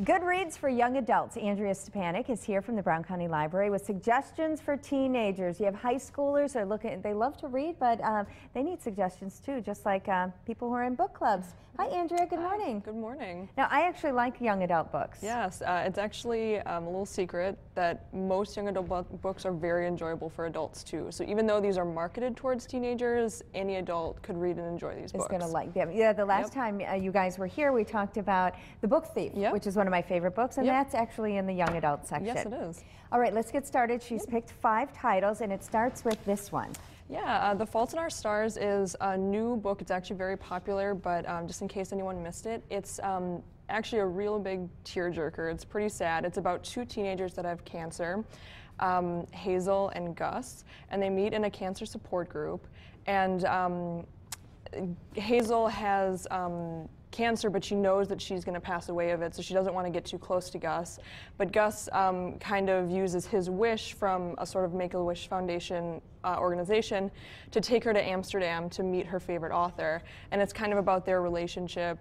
Good reads for young adults. Andrea Stepanick is here from the Brown County Library with suggestions for teenagers. You have high schoolers who are looking, they love to read, but they need suggestions too, just like people who are in book clubs. Hi, Andrea. Good morning. Good morning. Now, I actually like young adult books. Yes, it's actually a little secret that most young adult books are very enjoyable for adults too. So even though these are marketed towards teenagers, any adult could read and enjoy these books. Is going to like them. Yeah, the last time you guys were here, we talked about The Book Thief, which is one of my favorite books, and that's actually in the young adult section. Yes, it is. All right, let's get started. She's picked 5 titles, and it starts with this one. Yeah, The Fault in Our Stars is a new book. It's actually very popular, but just in case anyone missed it, it's actually a real big tearjerker. It's pretty sad. It's about 2 teenagers that have cancer, Hazel and Gus, and they meet in a cancer support group. And Hazel has cancer, but she knows that she's going to pass away of it, so she doesn't want to get too close to Gus. But Gus kind of uses his wish from a sort of Make-A-Wish Foundation organization to take her to Amsterdam to meet her favorite author. And it's kind of about their relationship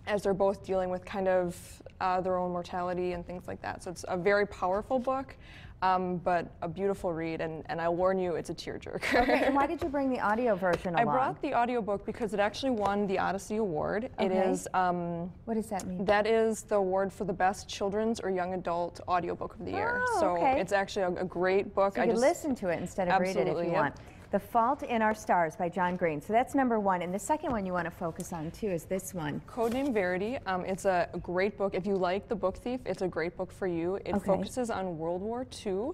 as they're both dealing with kind of their own mortality and things like that. So it's a very powerful book, but a beautiful read, and I warn you, it's a tearjerker. Okay, and why did you bring the audio version along? I brought the audiobook because it actually won the Odyssey Award. Okay. It is, what does that mean? That is the award for the best children's or young adult audiobook of the year. So it's actually a great book. So you can listen to it instead of read it if you want. The Fault in Our Stars by John Green. So that's number 1. And the second one you want to focus on too is this one. Codename Verity. It's a great book. If you like The Book Thief, it's a great book for you. It focuses on World War II.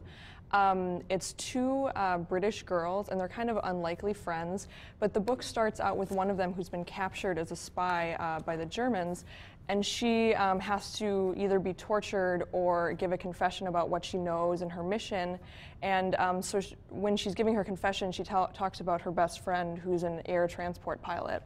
It's 2 British girls, and they're kind of unlikely friends, but the book starts out with one of them who's been captured as a spy by the Germans, and she has to either be tortured or give a confession about what she knows and her mission. And so when she's giving her confession, she talks about her best friend who's an air transport pilot.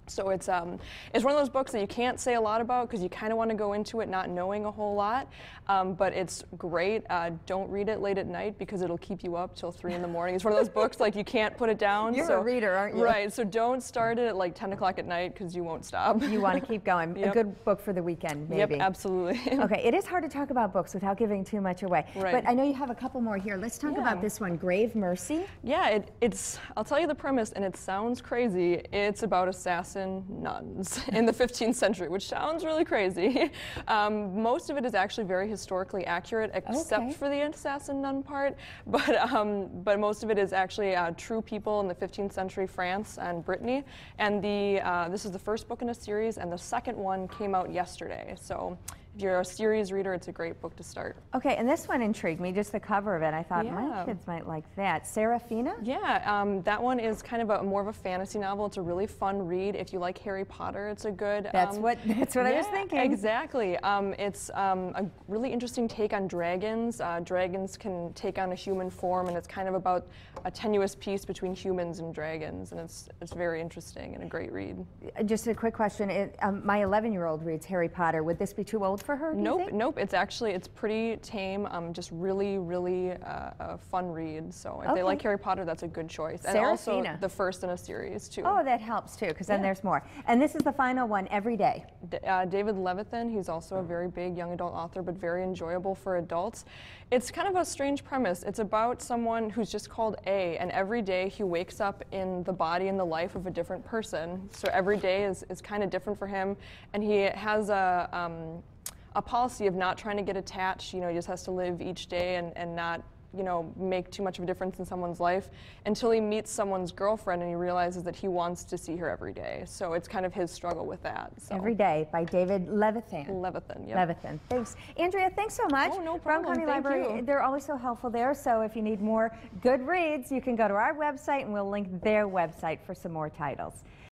So it's one of those books that you can't say a lot about because you kind of want to go into it not knowing a whole lot, but it's great. Don't read it late at night because it'll keep you up till 3 in the morning. It's one of those books like you can't put it down. You're a reader, aren't you? Right, so don't start it at like 10 o'clock at night because you won't stop. You want to keep going. A good book for the weekend, maybe. Yep, absolutely. Okay, it is hard to talk about books without giving too much away. Right. But I know you have a couple more here. Let's talk about this one, Grave Mercy. Yeah, it's, I'll tell you the premise, and it sounds crazy. It's about assassin nuns in the 15th century, which sounds really crazy. Most of it is actually very historically accurate, except for the assassin nun part. But most of it is actually true people in the 15th century France and Brittany. And this is the first book in a series, and the second one came out yesterday. So if you're a series reader, it's a great book to start. Okay, and this one intrigued me, just the cover of it. I thought my kids might like that. Serafina? Yeah, that one is kind of more of a fantasy novel. It's a really fun read. If you like Harry Potter, it's a good... That's what I was thinking. Exactly. It's a really interesting take on dragons. Dragons can take on a human form, and it's kind of about a tenuous piece between humans and dragons, and it's very interesting and a great read. Just a quick question. My 11-year-old reads Harry Potter. Would this be too old for her? Nope. It's pretty tame. Just really a fun read. So if they like Harry Potter, that's a good choice. And also the first in a series too. Oh, that helps too, because then there's more. And this is the final one, Every Day. David Levithan. He's also a very big young adult author, but very enjoyable for adults. It's kind of a strange premise. It's about someone who's just called A, and every day he wakes up in the body and the life of a different person. So every day is kind of different for him, and he has a policy of not trying to get attached. You know, he just has to live each day and not, you know, make too much of a difference in someone's life until he meets someone's girlfriend and he realizes that he wants to see her every day. So it's kind of his struggle with that. So. Every Day by David Levithan. Levithan. Thanks. Andrea, thanks so much. Oh, no Brown problem. County Library, they're always so helpful there. So if you need more good reads, you can go to our website and we'll link their website for some more titles.